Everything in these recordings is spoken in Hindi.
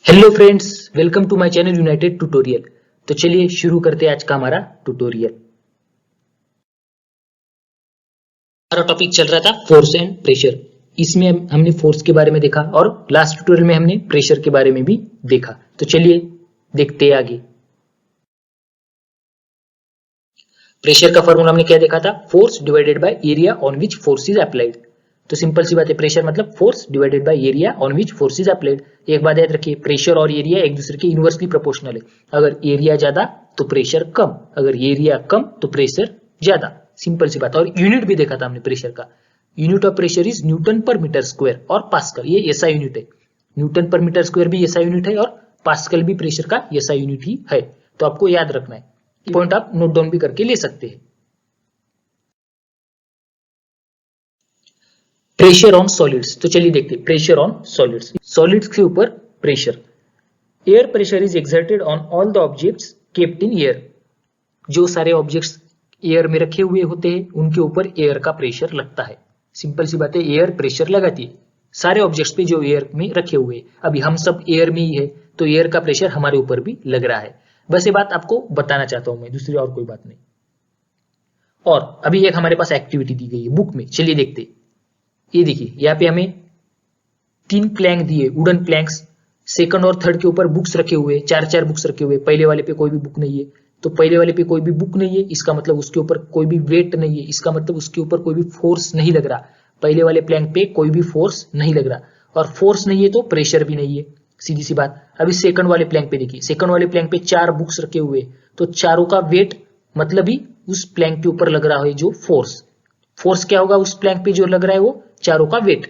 Hello friends, welcome to my channel united tutorial. तो चलिए शुरू करते हैं आज का हमारा ट्यूटोरियल। हमारा टॉपिक चल रहा था फोर्स एंड प्रेशर। इसमें हमने फोर्स के बारे में देखा और लास्ट ट्यूटोरियल में हमने प्रेशर के बारे में भी देखा। तो चलिए देखते हैं आगे। प्रेशर का फॉर्मूला हमने क्या देखा था? Force divided by area on which force is applied. तो सिंपल सी बात है, प्रेशर मतलब force divided by area on which force is applied. एक बात याद रखिए, प्रेशर और एरिया एक दूसरे के इनवर्सली प्रोपोर्शनल है। अगर एरिया ज्यादा तो प्रेशर कम, अगर एरिया कम तो प्रेशर ज्यादा। सिंपल सी बात। और यूनिट भी देखा था हमने प्रेशर का। Unit of pressure is Newton पर मीटर स्क्वायर और पास्कल, ये ऐसा यूनिट है। न्यूटन पर मीटर स्क्वायर भी ऐसा यूनिट है और पास्कल भी प्रेशर का ऐसा यूनिट ही है। तो आपको याद रखना है, पॉइंट आप नोट डाउन भी करके ले सकते हैं। Pressure on solids. तो चलिए देखते हैं प्रेशर ऑन सॉलिड्स। सॉलिड्स के ऊपर pressure. Air pressure is exerted on all the objects kept in air. जो सारे ऑब्जेक्ट्स एयर में रखे हुए होते हैं उनके ऊपर एयर का प्रेशर लगता है। सिंपल सी बात है, एयर प्रेशर लगाती है सारे ऑब्जेक्ट्स पे जो एयर में रखे हुए हैं। अभी हम सब एयर में ही है तो एयर का प्रेशर हमारे ऊपर भी लग रहा है। बस ये बात आपको बताना चाहता हूं मैं, दूसरी और कोई बात नहीं। और अभी एक हमारे पास एक्टिविटी दी गई है बुक में, चलिए देखते। ये देखिए, यहाँ पे हमें 3 प्लैंक दिए, वुडन प्लैंक्स। सेकंड और थर्ड के ऊपर बुक्स रखे हुए, 4-4 बुक्स रखे हुए। पहले वाले पे कोई भी बुक नहीं है, तो पहले वाले पे कोई भी बुक नहीं है, इसका मतलब उसके ऊपर कोई भी वेट नहीं है, इसका मतलब उसके ऊपर कोई भी फोर्स नहीं लग रहा। पहले वाले प्लैंक पे कोई भी फोर्स नहीं लग रहा, और फोर्स नहीं है तो प्रेशर भी नहीं है, सीधी सी बात। अभी सेकंड वाले प्लैंक पे देखिए, सेकंड वाले प्लैंक पे 4 बुक्स रखे हुए, तो चारों का वेट मतलब ही उस प्लैंक के ऊपर लग रहा है जो फोर्स। फोर्स क्या होगा उस प्लैंक पे जो लग रहा है? वो चारों का वेट।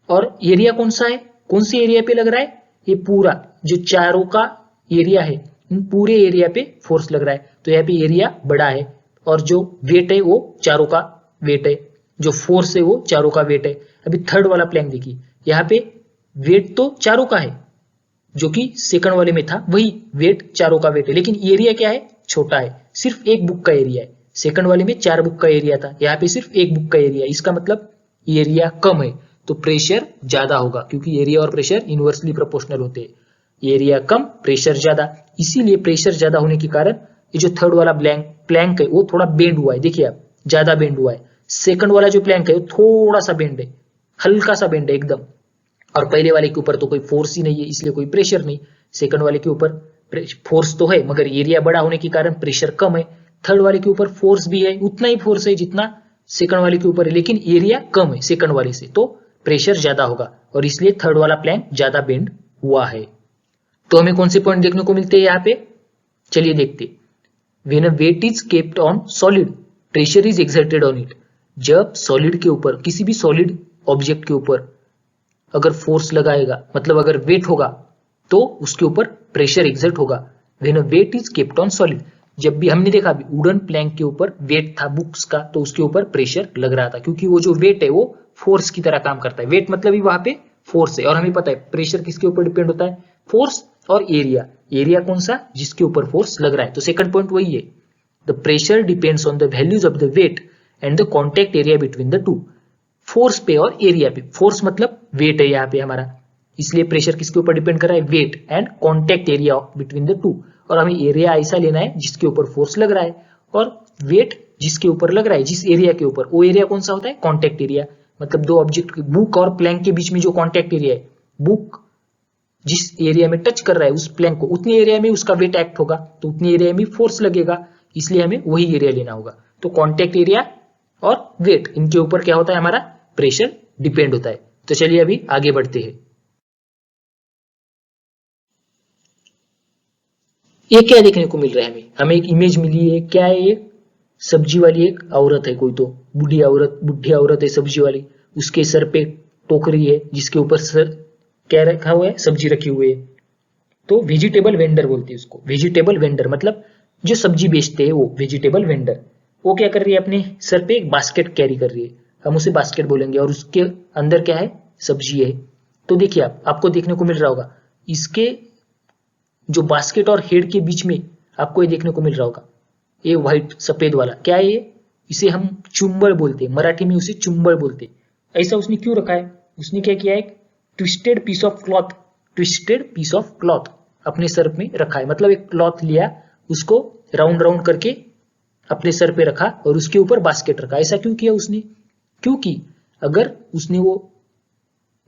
और एरिया कौन सा है, कौन सी एरिया पे लग रहा है? ये पूरा जो चारों का एरिया है, इन पूरे एरिया पे फोर्स लग रहा है। तो यहाँ पे एरिया बड़ा है और जो वेट है वो चारों का वेट है, जो फोर्स है वो चारों का वेट है। अभी थर्ड वाला प्लैंक देखिए, यहाँ पे वेट तो चारों का है, जो कि सेकंड वाले में था वही वेट चारों का वेट है, लेकिन एरिया क्या है? छोटा है, सिर्फ एक बुक का एरिया है। सेकंड वाले में 4 बुक का एरिया था, यहाँ पे सिर्फ एक बुक का एरिया। इसका मतलब एरिया कम है तो प्रेशर ज्यादा होगा, क्योंकि एरिया और प्रेशर इनवर्सली प्रोपोर्शनल होते हैं। एरिया कम, प्रेशर ज्यादा। इसीलिए प्रेशर ज्यादा होने के कारण ये जो थर्ड वाला प्लैंक है वो थोड़ा बेंड हुआ है। देखिए आप, ज्यादा बेंड हुआ है। सेकंड वाला जो प्लैंक है वो थोड़ा सा बेंड है, हल्का सा बेंड है एकदम। और पहले वाले के ऊपर तो कोई फोर्स ही नहीं है, इसलिए कोई प्रेशर नहीं। सेकंड वाले के ऊपर फोर्स तो है मगर एरिया बड़ा होने के कारण प्रेशर कम है। थर्ड वाले के ऊपर फोर्स भी है, उतना ही फोर्स है जितना सेकंड वाले के ऊपर है, लेकिन एरिया कम है सेकंड वाले से, तो प्रेशर ज्यादा होगा और इसलिए थर्ड वाला प्लैंक ज्यादा बेंड हुआ है। तो हमें कौन से पॉइंट देखने को मिलते हैं यहाँ पे? चलिए देखते। When a weight is kept on solid, pressure is exerted on it. जब सॉलिड के ऊपर, किसी भी सॉलिड ऑब्जेक्ट के ऊपर अगर फोर्स लगाएगा, मतलब अगर वेट होगा, तो उसके ऊपर प्रेशर एक्सर्ट होगा। When a weight is kept on solid, जब भी हमने देखा अभी वुडन प्लैंक के ऊपर वेट था बुक्स का, तो उसके ऊपर प्रेशर लग रहा था, क्योंकि वो जो वेट है वो फोर्स की तरह काम करता है। वेट मतलब ही वहां पे फोर्स है, और हमें पता है प्रेशर किसके ऊपर डिपेंड होता है? फोर्स और एरिया। एरिया कौन सा? जिसके ऊपर फोर्स लग रहा है। तो सेकंड पॉइंट वही है, the pressure depends on the values of the weight and the contact area between the two. Force पे और एरिया पे, फोर्स मतलब वेट है यहाँ पे हमारा, इसलिए प्रेशर किसके ऊपर डिपेंड कर रहा है? Weight and contact area between the two. और हमें एरिया ऐसा लेना है जिसके ऊपर फोर्स लग रहा है, और वेट जिसके ऊपर लग रहा है, जिस एरिया के ऊपर, वो एरिया कौन सा होता है? Contact area. मतलब दो ऑब्जेक्ट, बुक और प्लैंक के बीच में जो कॉन्टेक्ट एरिया है, बुक जिस एरिया में टच कर रहा है उस प्लैंक को, उतनी एरिया में उसका वेट एक्ट होगा, तो उतनी एरिया में फोर्स लगेगा, इसलिए हमें वही एरिया लेना होगा। तो कॉन्टेक्ट एरिया और वेट, इनके ऊपर क्या होता है? हमारा प्रेशर डिपेंड होता है। तो चलिए अभी आगे बढ़ते हैं। ये क्या देखने को मिल रहा है? हमें एक इमेज मिली है, क्या है ये? सब्जी वाली एक औरत है, कोई तो बुढ़ी औरत है सब्जी वाली। उसके सर पे टोकरी है जिसके ऊपर सर क्या रखा हुआ है? सब्जी रखी हुई है। तो वेजिटेबल वेंडर बोलते हैं उसको। वेजिटेबल वेंडर मतलब जो सब्जी बेचते हैं वो वेजिटेबल वेंडर। वो क्या कर रही है? अपने सर पे एक बास्केट कैरी कर रही है, हम उसे बास्केट बोलेंगे, और उसके अंदर क्या है? सब्जी है। तो देखिए आपको देखने को मिल रहा होगा, इसके जो बास्केट और हेड के बीच में आपको ये देखने को मिल रहा होगा, ये व्हाइट सफेद वाला क्या है? ये, इसे हम चुंबड़ बोलते हैं, मराठी में उसे चुंबड़ बोलते हैं। ऐसा उसने क्यों रखा है? उसने क्या किया है? एक twisted piece of cloth twisted piece of cloth अपने सर में रखा है, मतलब एक क्लॉथ लिया, उसको राउंड राउंड करके अपने सर पे रखा और उसके ऊपर बास्केट रखा। ऐसा क्यों किया उसने? क्योंकि अगर उसने वो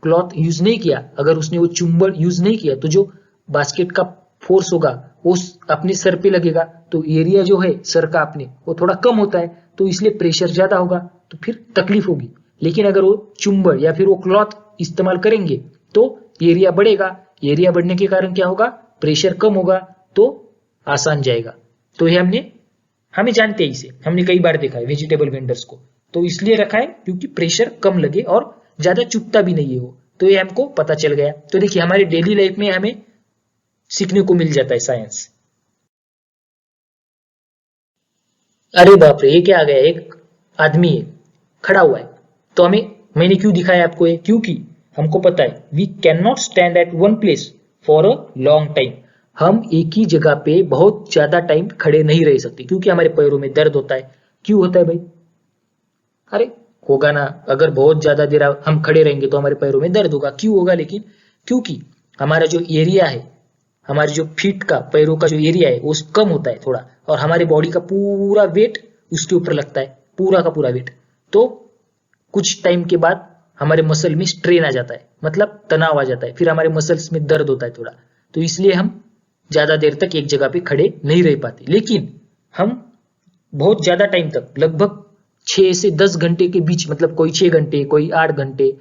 क्लॉथ यूज नहीं किया, अगर उसने वो चुंबड़ यूज नहीं किया, तो जो बास्केट का फोर्स होगा वो अपने सर पे लगेगा, तो एरिया जो है सर का अपने वो थोड़ा कम होता है, तो इसलिए प्रेशर ज्यादा होगा, तो फिर तकलीफ होगी। लेकिन अगर वो चुंबड़ या फिर वो क्लॉथ इस्तेमाल करेंगे तो एरिया बढ़ेगा, एरिया बढ़ने के कारण क्या होगा, प्रेशर कम होगा, तो आसान जाएगा। तो ये हमें जानते हैं, इसे हमने कई बार देखा है वेजिटेबल वेंडर्स को, तो इसलिए रखा है क्योंकि प्रेशर कम लगे और ज्यादा चुभता भी नहीं है वो, तो ये हमको पता चल गया। तो देखिए हमारे डेली लाइफ में हमें सीखने को मिल जाता है साइंस। अरे बाप रे, ये क्या आ गया, एक आदमी है खड़ा हुआ है, तो मैंने क्यों दिखाया आपको ये, क्योंकि हमको पता है we can not stand at one place for a long time, हम एक ही जगह पे बहुत ज्यादा टाइम खड़े नहीं रह सकते, क्योंकि हमारे पैरों में दर्द होता है। क्यों होता है भाई? अरे होगा ना, अगर बहुत ज्यादा देर हम खड़े रहेंगे तो हमारे पैरों में दर्द होगा। क्यों होगा? लेकिन क्योंकि हमारा जो एरिया है, हमारे जो फीट का पैरों का जो एरिया है वो कम होता है थोड़ा, और हमारे बॉडी का पूरा वेट उसके ऊपर लगता है, पूरा का पूरा वेट। तो कुछ टाइम के बाद हमारे मसल में स्ट्रेन आ जाता है, मतलब तनाव आ जाता है, फिर हमारे मसल्स में दर्द होता है थोड़ा, तो इसलिए हम ज्यादा देर तक एक जगह पे खड़े नहीं रह पाते। लेकिन हम बहुत ज्यादा टाइम तक, लगभग 6 से 10 घंटे के बीच, मतलब कोई 6 घंटे, कोई 8 घंटे,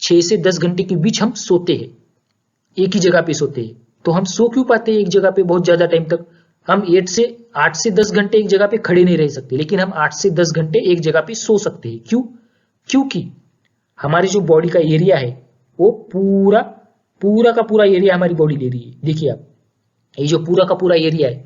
6 से 10 घंटे के बीच हम सोते हैं, एक ही जगह पे सोते हैं। तो हम सो क्यों पाते हैं एक जगह पे बहुत ज्यादा टाइम तक? हम 8 से 10 घंटे एक जगह पे खड़े नहीं रह सकते, लेकिन हम 8 से 10 घंटे एक जगह पे सो सकते हैं। क्यों? क्योंकि हमारी जो बॉडी का एरिया है वो पूरा का पूरा एरिया हमारी बॉडी ले रही है। देखिए आप, ये जो पूरा का पूरा एरिया है,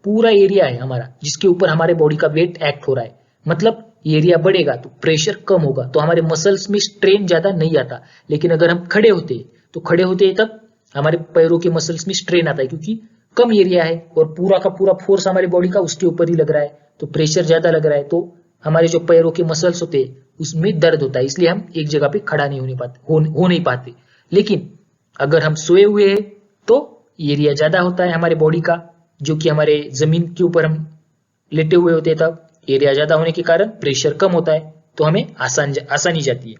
पूरा एरिया है हमारा, जिसके ऊपर हमारे बॉडी का वेट एक्ट हो रहा है। मतलब एरिया बढ़ेगा तो प्रेशर कम होगा, तो हमारे मसल्स में स्ट्रेन ज्यादा नहीं आता। लेकिन अगर हम खड़े होते हैं तो खड़े होते हैं तब हमारे पैरों के मसल्स में स्ट्रेन आता है, क्योंकि कम एरिया है और पूरा का पूरा फोर्स हमारे बॉडी का उसके ऊपर ही लग रहा है, तो प्रेशर ज्यादा लग रहा है, तो हमारे जो पैरों के मसल्स होते हैं उसमें दर्द होता है, इसलिए हम एक जगह पे खड़ा नहीं होने पाते, हो नहीं पाते। लेकिन अगर हम सोए हुए हैं तो एरिया ज्यादा होता है हमारे बॉडी का, जो कि हमारे जमीन के ऊपर हम लेटे हुए होते हैं, तब एरिया ज्यादा होने के कारण प्रेशर कम होता है, तो हमें आसानी जाती है।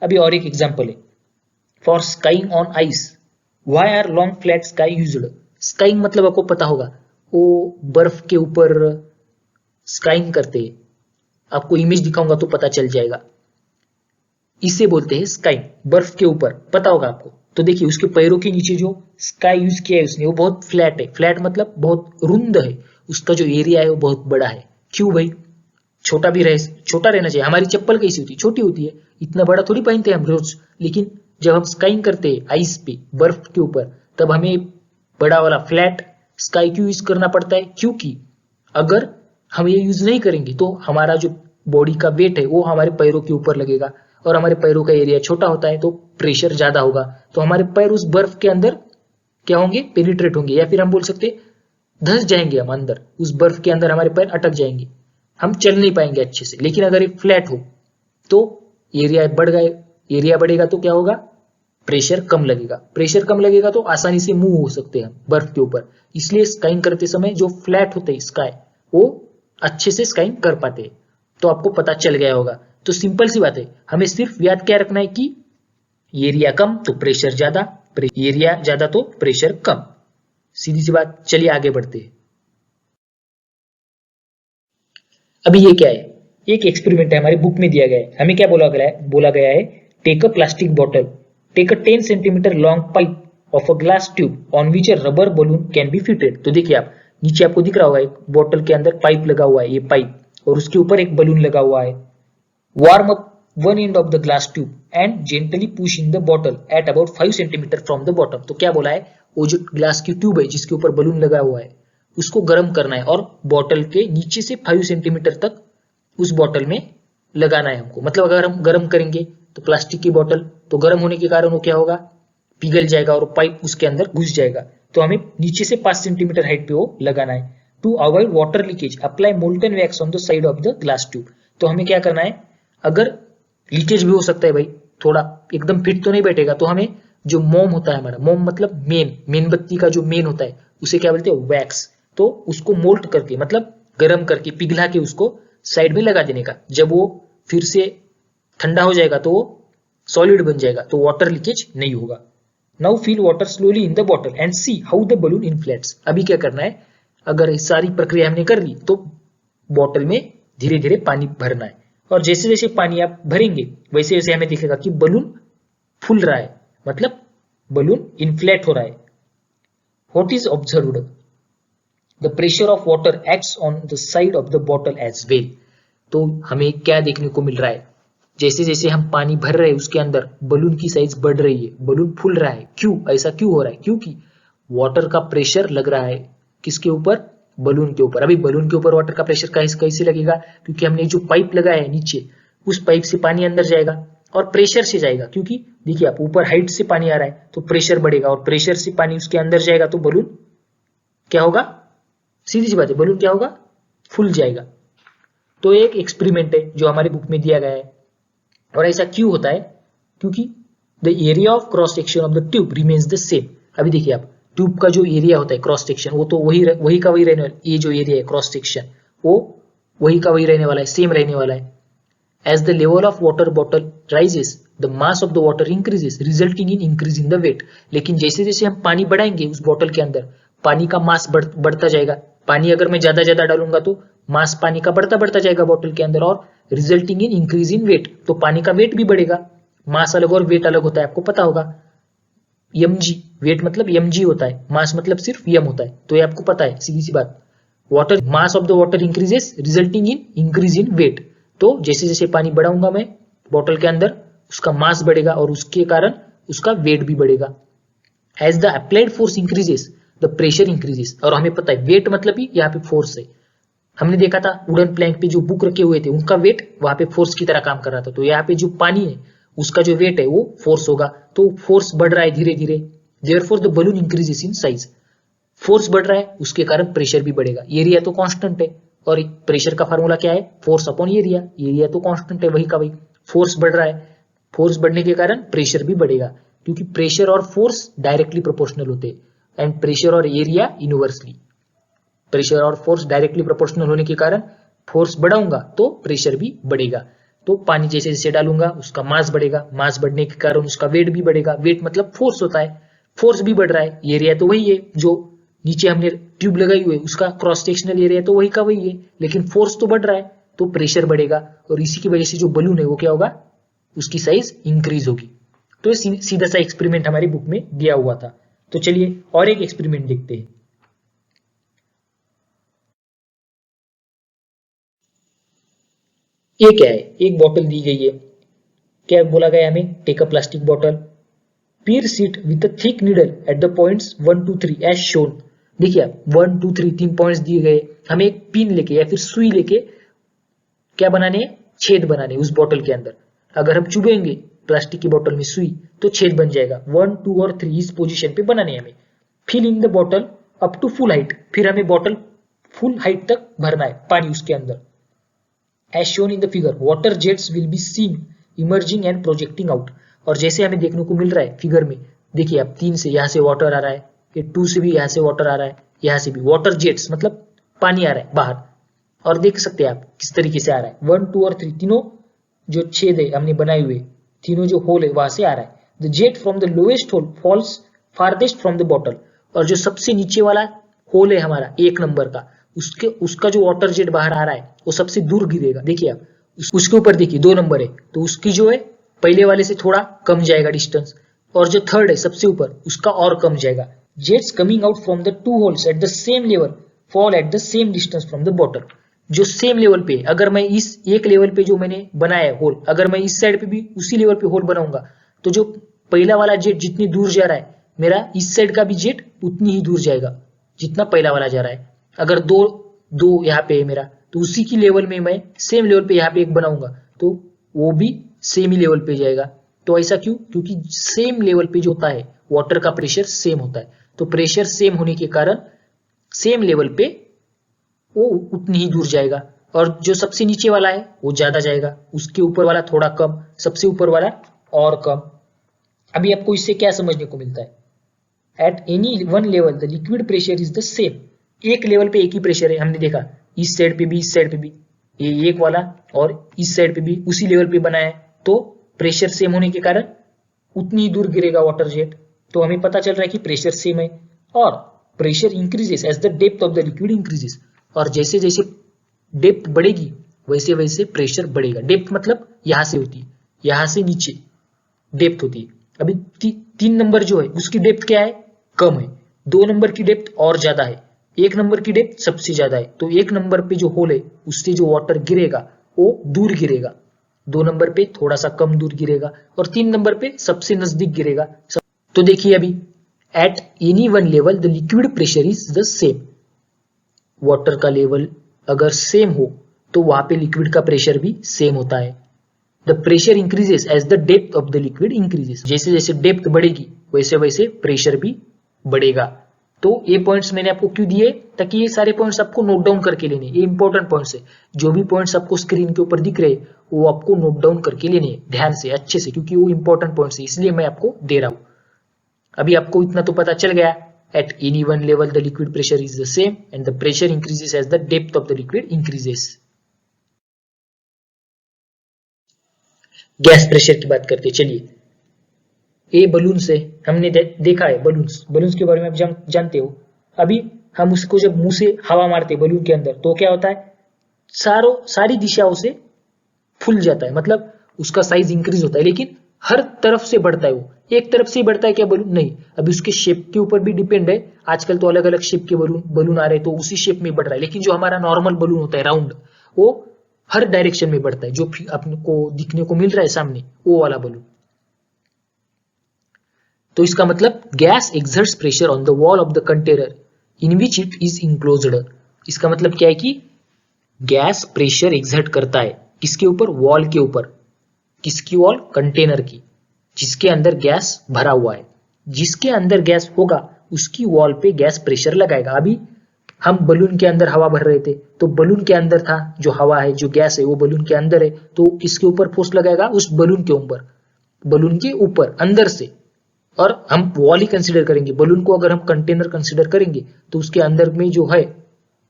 अभी और एक एग्जांपल है, for skiing on ice why are long flat ski used. Skiing मतलब आपको पता होगा, वो बर्फ के ऊपर स्काइंग करते हैं, आपको इमेज दिखाऊंगा तो पता चल जाएगा। इसे बोलते हैं स्काइंग, बर्फ के ऊपर, पता होगा आपको। तो देखिए उसके पैरों के नीचे जो स्काई यूज किया है उसने, वो बहुत फ्लैट है, फ्लैट मतलब बहुत रुंद है, उसका जो एरिया है वो बहुत बड़ा है। क्यों भाई? छोटा रहना चाहिए। हमारी चप्पल कैसी होती है? छोटी होती है, इतना बड़ा थोड़ी पहनते हैं हम रोज। लेकिन जब हम स्काइंग करते हैं आइस पे, बर्फ के ऊपर, तब हमें बड़ा वाला फ्लैट स्काई क्यों यूज करना पड़ता है? क्योंकि अगर हम ये यूज नहीं करेंगे तो हमारा जो बॉडी का वेट है वो हमारे पैरों के ऊपर लगेगा, और हमारे पैरों का एरिया छोटा होता है तो प्रेशर ज्यादा होगा, तो हमारे पैर उस बर्फ के अंदर क्या होंगे? पेनिट्रेट होंगे, या फिर हम बोल सकते धंस जाएंगे, हम अंदर उस बर्फ के अंदर हमारे पैर अटक जाएंगे, हम चल नहीं पाएंगे अच्छे से। लेकिन अगर ये फ्लैट हो तो एरिया बढ़ेगा तो क्या होगा? प्रेशर कम लगेगा, प्रेशर कम लगेगा तो आसानी से मूव हो सकते हैं हम बर्फ के ऊपर। इसलिए स्काइंग करते समय जो फ्लैट होते हैं स्काई, वो अच्छे से स्काइंग कर पाते हैं। तो आपको पता चल गया होगा। तो सिंपल सी बात है, हमें सिर्फ याद क्या रखना है कि एरिया कम तो प्रेशर ज्यादा, एरिया ज्यादा तो प्रेशर कम। सीधी सी बात। चलिए आगे बढ़ते हैं। अभी ये क्या है? एक एक्सपेरिमेंट है, हमारी बुक में दिया गया है। हमें क्या बोला गया है take a plastic bottle, take a 10 centimetre long pipe of a glass tube on which a rubber balloon can be fitted. तो देखिए आप, नीचे आपको दिख रहा होगा एक बोतल के अंदर पाइप लगा हुआ है, ये पाइप, और उसके ऊपर एक बलून लगा हुआ है। Warm up one end of the glass tube and gently push in the bottle at about 5 centimeter from the bottom। तो क्या बोला है? वो जो ग्लास की ट्यूब है जिसके ऊपर बलून लगा हुआ है उसको गर्म करना है, और बॉटल के नीचे से 5 सेंटीमीटर तक उस बॉटल में लगाना है हमको। मतलब अगर हम गर्म करेंगे तो प्लास्टिक की बॉटल तो गर्म होने के कारण वो क्या होगा? पिघल जाएगा और पाइप उसके अंदर घुस जाएगा। तो हमें नीचे से 5 सेंटीमीटर हाइट पे वो लगाना है। To avoid water leakage apply molten wax on the side of the glass tube. तो हमें क्या करना है, अगर लीकेज भी हो सकता है भाई, थोड़ा एकदम फिट तो नहीं बैठेगा, तो हमें जो मोम होता है हमारा, मोम मतलब मेनबत्ती का जो मेन होता है उसे क्या बोलते हैं, वैक्स। तो उसको मोल्ट करके मतलब गर्म करके पिघला के उसको साइड में लगा देने का। जब वो फिर से ठंडा हो जाएगा तो वो सॉलिड बन जाएगा, तो वाटर लीकेज नहीं होगा। Now fill water slowly in the bottle and see how the balloon inflates. अभी क्या करना है, अगर इस सारी प्रक्रिया हमने कर ली तो बॉटल में धीरे धीरे पानी भरना है, और जैसे जैसे पानी आप भरेंगे वैसे वैसे हमें दिखेगा कि बलून फूल रहा है, मतलब बलून इन्फ्लेट हो रहा है। What is observed, the pressure of water acts on the side of the bottle as well. तो हमें क्या देखने को मिल रहा है, जैसे जैसे हम पानी भर रहे हैं उसके अंदर बलून की साइज बढ़ रही है, बलून फूल रहा है। क्यों ऐसा क्यों हो रहा है, क्योंकि वाटर का प्रेशर लग रहा है किसके ऊपर, बलून के ऊपर। अभी बलून के ऊपर वाटर का प्रेशर कैसे लगेगा, क्योंकि हमने जो पाइप लगाया है नीचे, उस पाइप से पानी अंदर जाएगा और प्रेशर से जाएगा। क्योंकि देखिए आप ऊपर हाइट से पानी आ रहा है तो प्रेशर बढ़ेगा, और प्रेशर से पानी उसके अंदर जाएगा तो बलून क्या होगा, सीधी सी बात है, बलून क्या होगा, फूल जाएगा। तो एक एक्सपेरिमेंट है जो हमारे बुक में दिया गया है। और ऐसा क्यों होता है, क्योंकि the area of cross section of the tube remains the same. अभी देखिए आप, ट्यूब का जो एरिया होता है क्रॉस सेक्शन, वो तो वही का वही रहने वाला, ये जो एरिया है क्रॉस सेक्शन वो वही का वही रहने वाला है, सेम रहने वाला है। As the level of water bottle rises the mass of the water increases resulting in increase in the weight. लेकिन जैसे जैसे हम पानी बढ़ाएंगे उस बॉटल के अंदर, पानी का मास बढ़ता जाएगा। पानी अगर मैं ज्यादा ज्यादा डालूंगा तो मास पानी का बढ़ता बढ़ता जाएगा बॉटल के अंदर, और resulting in increase in weight, तो पानी का वेट भी बढ़ेगा। मास अलग और वेट अलग होता है, आपको पता होगा। mg, वेट मतलब mg होता है, मास मतलब सिर्फ m होता है, तो ये आपको पता है, सीधी सी बात। Water mass of the water increases resulting in increase in weight. तो जैसे जैसे पानी बढ़ाऊंगा मैं बॉटल के अंदर, उसका मास बढ़ेगा और उसके कारण उसका वेट भी बढ़ेगा। As the applied force increases the pressure increases. और हमें पता है वेट मतलब ही यहाँ पे फोर्स है। हमने देखा था वुडन प्लैंक पे जो बुक रखे हुए थे उनका वेट वहां पे फोर्स की तरह काम कर रहा था, तो यहाँ पे जो पानी है उसका जो वेट है वो फोर्स होगा। तो फोर्स बढ़ रहा है धीरे धीरे, therefore the balloon increases in size. Force बढ़ रहा है उसके कारण प्रेशर भी बढ़ेगा। एरिया तो कांस्टेंट है, और प्रेशर का फार्मूला क्या है, फोर्स अपॉन एरिया। एरिया तो कांस्टेंट है वही का वही, फोर्स बढ़ रहा है, फोर्स बढ़ने के कारण प्रेशर भी बढ़ेगा, क्योंकि प्रेशर और फोर्स डायरेक्टली प्रोपोर्शनल होते हैं, एंड प्रेशर और एरिया इनवर्सली। प्रेशर और फोर्स डायरेक्टली प्रोपोर्शनल होने के कारण फोर्स बढ़ाऊंगा तो प्रेशर भी बढ़ेगा। तो पानी जैसे जैसे डालूंगा उसका मास बढ़ेगा, मास बढ़ने के कारण उसका वेट भी बढ़ेगा। वेट मतलब फोर्स होता है, फोर्स भी बढ़ रहा है। एरिया तो वही है, जो नीचे हमने ट्यूब लगाई हुई है उसका क्रॉस सेक्शनल एरिया तो वही का वही है, लेकिन फोर्स तो बढ़ रहा है तो प्रेशर बढ़ेगा, और इसी की वजह से जो बलून है वो क्या होगा, उसकी साइज इंक्रीज होगी। तो सीधा सा एक्सपेरिमेंट हमारी बुक में दिया हुआ था। तो चलिए और एक एक्सपेरिमेंट देखते हैं। ये क्या है, एक बोतल दी गई है, क्या बोला गया हमें, take a plastic bottle, pierce it with a thick needle at the points 1 2 3 as shown। देखिए आप 1 2 3 तीन पॉइंट्स दिए गए, हमें एक पिन लेके या फिर सुई लेके क्या बनाने हैं, छेद बनाने उस बोतल के अंदर। अगर हम चुभेंगे प्लास्टिक की बोतल में सुई तो छेद बन जाएगा। 1 2 और 3 इस पोजीशन पे बनाने हैं हमें। Fill in the bottle up to full height, फिर हमें बॉटल फुल हाइट तक भरना है पानी उसके अंदर। As shown in the figure, water jets will be seen emerging and projecting out। और जैसे हमें देखने को मिल रहा है फिगर में, देखिए आप 3 से यहाँ से वाटर आ रहा है, ये 2 से भी यहाँ से वाटर आ रहा है, यहाँ से भी वाटर जेट्स मतलब पानी आ रहा है बाहर। और देख सकते हैं आप किस तरीके से आ रहा है, 1 2 और 3 तीनों जो छेद है हमने बनाए हुए, तीनों जो होल है वहां से आ रहा है। The jet from the lowest hole falls farthest from the bottle. और जो सबसे नीचे वाला होल है हमारा 1 नंबर का, उसका जो वाटर जेट बाहर आ रहा है वो सबसे दूर गिरेगा। देखिए आप उसके ऊपर देखिए 2 नंबर है, तो उसकी जो है पहले वाले से थोड़ा कम जाएगा डिस्टेंस, और जो थर्ड है सबसे ऊपर उसका और कम जाएगा। Jets coming out from the 2 holes at the same level fall at the same distance from the bottle. जो सेम लेवल पे, अगर मैं इस एक लेवल पे जो मैंने बनाया है होल, अगर मैं इस साइड पे भी उसी लेवल पे होल बनाऊंगा तो जो पहला वाला जेट जितनी दूर जा रहा है, मेरा इस साइड का भी जेट उतनी ही दूर जाएगा जितना पहला वाला जा रहा है। अगर दो यहाँ पे है मेरा, तो उसी की लेवल में मैं सेम लेवल पे यहाँ पे एक बनाऊंगा तो वो भी सेम ही लेवल पे जाएगा। तो ऐसा क्यों, क्योंकि सेम लेवल पे जो होता है वाटर का प्रेशर सेम होता है, तो प्रेशर सेम होने के कारण सेम लेवल पे वो उतनी ही दूर जाएगा। और जो सबसे नीचे वाला है वो ज्यादा जाएगा, उसके ऊपर वाला थोड़ा कम, सबसे ऊपर वाला और कम। अभी आपको इससे क्या समझने को मिलता है? Eight any one level the liquid pressure is the same. एक लेवल पे एक ही प्रेशर है, हमने देखा इस साइड पे भी इस साइड पे भी, ये एक वाला और इस साइड पे भी उसी लेवल पे बना है, तो प्रेशर सेम होने के कारण उतनी ही दूर गिरेगा वाटर जेट। तो हमें पता चल रहा है कि प्रेशर सेम है। और pressure increases as the depth of the liquid increases, और जैसे जैसे डेप्थ बढ़ेगी वैसे वैसे प्रेशर बढ़ेगा। डेप्थ मतलब यहां से होती है, यहां से नीचे डेप्थ होती है। अभी 3 नंबर जो है उसकी डेप्थ क्या है? कम है। 2 नंबर की डेप्थ और ज्यादा है। 1 नंबर की डेप्थ सबसे ज्यादा है। तो 1 नंबर पे जो होल है उससे जो वाटर गिरेगा वो दूर गिरेगा, 2 नंबर पे थोड़ा सा कम दूर गिरेगा और 3 नंबर पे सबसे नजदीक गिरेगा। तो देखिए अभी eight any one level the liquid pressure is the same. Water का लेवल अगर सेम हो तो वहां पे लिक्विड का प्रेशर भी सेम होता है। The pressure increases as the depth of the liquid increases. जैसे जैसे डेप्थ बढ़ेगी वैसे वैसे प्रेशर भी बढ़ेगा। तो ये पॉइंट्स मैंने आपको क्यों दिए? ताकि ये सारे पॉइंट्स आपको नोट डाउन करके लेने, ये इंपॉर्टेंट पॉइंट्स है। जो भी पॉइंट्स आपको स्क्रीन के ऊपर दिख रहे वो आपको नोट डाउन करके लेने हैं ध्यान से, अच्छे से, क्योंकि वो इंपॉर्टेंट पॉइंट्स है, इसलिए मैं आपको दे रहा हूं। अभी आपको इतना तो पता चल गया, at any one level the liquid pressure is the same and the pressure increases as the depth of the liquid increases. Gas pressure की बात करते चलिए। ये बलून से हमने देखा है, बलून्स के बारे में आप जानते हो। अभी हम उसको जब मुंह से हवा मारते बलून के अंदर तो क्या होता है? सारी दिशाओं से फूल जाता है, मतलब उसका साइज इंक्रीज होता है, लेकिन हर तरफ से बढ़ता है। वो एक तरफ से ही बढ़ता है क्या बलून? नहीं। अभी उसके शेप के ऊपर भी डिपेंड है। आजकल तो अलग अलग शेप के बलून आ रहे हैं, तो उसी शेप में बढ़ रहा है। लेकिन जो हमारा नॉर्मल बलून होता है राउंड, वो हर डायरेक्शन में बढ़ता है, जो अपने को दिखने को मिल रहा है सामने, वो वाला बलून। तो इसका मतलब gas exerts pressure on the wall of the container in which it is enclosed. इसका मतलब क्या है कि गैस प्रेशर एक्सर्ट करता है किसके ऊपर? वॉल के ऊपर। किसकी वॉल? कंटेनर की, जिसके अंदर गैस भरा हुआ है। जिसके अंदर गैस होगा उसकी वॉल पे गैस प्रेशर लगाएगा। अभी हम बलून के अंदर हवा भर रहे थे, तो बलून के अंदर था जो हवा है, जो गैस है वो बलून के अंदर है, तो किसके ऊपर फोर्स लगाएगा? उस बलून के ऊपर, बलून के ऊपर अंदर से। और हम वॉल ही कंसीडर करेंगे बलून को। अगर हम कंटेनर कंसीडर करेंगे तो उसके अंदर में जो है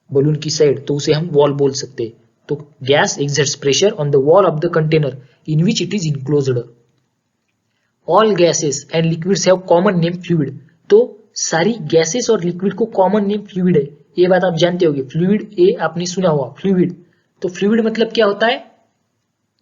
बलून की साइड, तो उसे हम वॉल बोल सकते हैं। तो gas exerts pressure on the wall of the container in which it is enclosed. All gases and liquids have common name fluid. तो सारी गैसेस और लिक्विड को कॉमन नेम फ्लूइड है, ये बात आप जानते होंगे। फ्लूइड, ये आपने सुना हुआ फ्लूइड। तो फ्लूइड मतलब क्या होता है?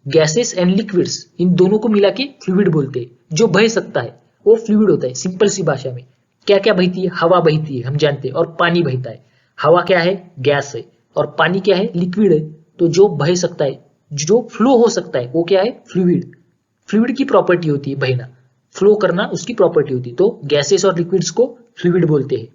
गैसेस एंड लिक्विड्स, इन दोनों को मिला के फ्लूइड बोलते हैं। जो बह सकता है वो फ्लूइड होता है। सिंपल सी भाषा में क्या क्या बहती है? हवा बहती है, हम जानते हैं, और पानी बहता है। हवा क्या है? गैस है। और पानी क्या है? लिक्विड है। तो जो बह सकता है, जो फ्लो हो सकता है, वो क्या है? फ्लूइड। फ्लूइड की प्रॉपर्टी होती है बहना, फ्लो करना उसकी प्रॉपर्टी होती है। तो गैसेस और लिक्विड्स को फ्लूइड बोलते हैं।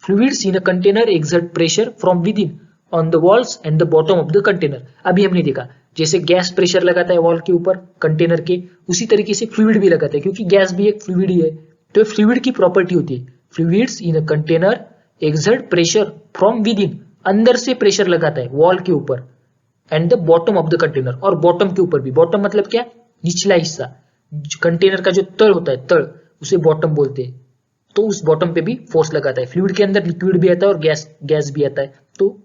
Fluids in a container exert pressure from with in on the walls and the bottom of the container. अभी हमने देखा जैसे गैस प्रेशर लगाता है वॉल के ऊपर कंटेनर के, उसी तरीके से फ्लूइड भी लगाता है, क्योंकि गैस भी एक फ्लूइड ही है। तो फ्लूइड की प्रॉपर्टी होती है, fluids in a container exert pressure from with in, अंदर से प्रेशर लगाता है वॉल के ऊपर, and the bottom of the container, और बॉटम के ऊपर भी। बॉटम मतलब क्या? निचला हिस्सा, कंटेनर का जो तल होता है, तल, उसे बॉटम बोलते हैं। तो उस बॉटम पे भी फोर्स लगाता है। फ्लूइड के अंदर लिक्विड भी आता है और गैस भी आता है। तो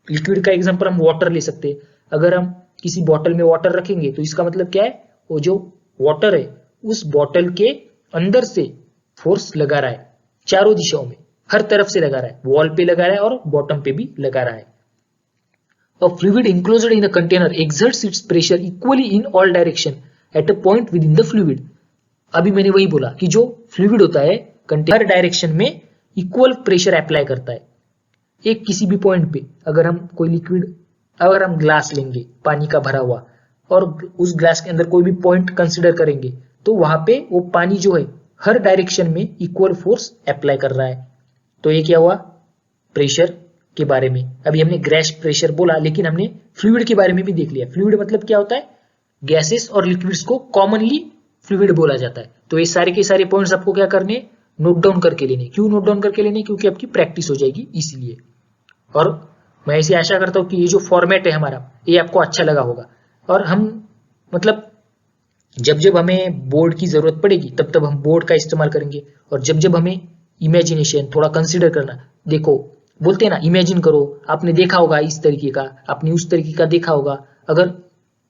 लिक्विड का एग्जांपल हम वाटर ले सकते हैं। अगर हम किसी बॉटल में वाटर रखेंगे तो इसका मतलब क्या है? वो जो वाटर है उस बॉटल के अंदर से फोर्स लगा रहा है, चारों दिशाओं में, हर तरफ से लगा रहा है, वॉल पे लगा रहा है और बॉटम पे भी लगा रहा है। A fluid enclosed in a container exerts its pressure equally in all direction at a point within the fluid. अभी मैंने वही बोला कि जो फ्लूइड होता है कंटेनर डायरेक्शन में इक्वल प्रेशर अप्लाई करता है। एक किसी भी पॉइंट पे अगर हम कोई लिक्विड, अगर हम ग्लास लेंगे पानी का भरा हुआ और उस ग्लास के अंदर कोई भी पॉइंट कंसीडर करेंगे, तो वहां पे वो पानी जो है हर डायरेक्शन में इक्वल फोर्स अप्लाई कर रहा है। तो ये क्या हुआ? प्रेशर के बारे में। अभी हमने गैस प्रेशर बोला, लेकिन हमने फ्लूइड के बारे में भी देख लिया। फ्लूइड मतलब क्या होता है? गैसेस और लिक्विड्स को कॉमनली फ्लूइड बोला जाता है। तो ये सारे के सारे पॉइंट्स आपको क्या करने? नोट डाउन करके लेने। क्यों नोट डाउन करके लेने? क्योंकि आपकी प्रैक्टिस हो जाएगी इसलिए। और मैं ऐसी आशा करता हूं कि ये जो फॉर्मेट है हमारा, ये आपको अच्छा लगा होगा। और हम मतलब जब जब हमें बोर्ड की जरूरत पड़ेगी तब तब हम बोर्ड का इस्तेमाल करेंगे, और जब जब हमें इमेजिनेशन थोड़ा कंसिडर करना, देखो बोलते हैं ना इमेजिन करो, आपने देखा होगा इस तरीके का, आपने उस तरीके का देखा होगा, अगर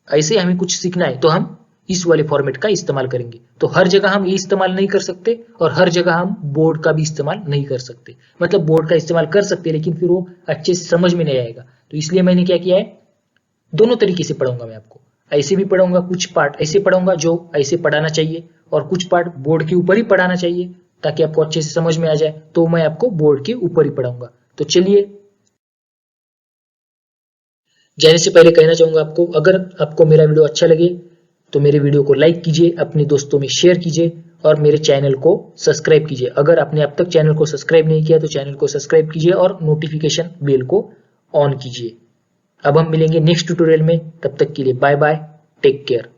ऐसे हमें कुछ सीखना है तो हम इस वाले फॉर्मेट का इस्तेमाल करेंगे। तो हर जगह हम ये इस्तेमाल नहीं कर सकते और हर जगह हम बोर्ड का भी इस्तेमाल नहीं कर सकते, मतलब बोर्ड का इस्तेमाल कर सकते लेकिन फिर वो अच्छे से समझ में नहीं आएगा। तो इसलिए मैंने क्या किया है, दोनों तरीके से पढ़ाऊंगा मैं आपको, ऐसे भी पढ़ाऊंगा, कुछ पार्ट ऐसे पढ़ाऊंगा जो ऐसे पढ़ाना चाहिए और कुछ पार्ट बोर्ड के ऊपर ही पढ़ाना चाहिए ताकि आपको अच्छे से समझ में आ जाए, तो मैं आपको बोर्ड के ऊपर ही पढ़ाऊंगा। तो चलिए, जाने से पहले कहना चाहूंगा आपको, अगर आपको मेरा वीडियो अच्छा लगे तो मेरे वीडियो को लाइक कीजिए, अपने दोस्तों में शेयर कीजिए और मेरे चैनल को सब्सक्राइब कीजिए। अगर आपने अब तक चैनल को सब्सक्राइब नहीं किया तो चैनल को सब्सक्राइब कीजिए और नोटिफिकेशन बेल को ऑन कीजिए। अब हम मिलेंगे नेक्स्ट ट्यूटोरियल में, तब तक के लिए बाय बाय, टेक केयर।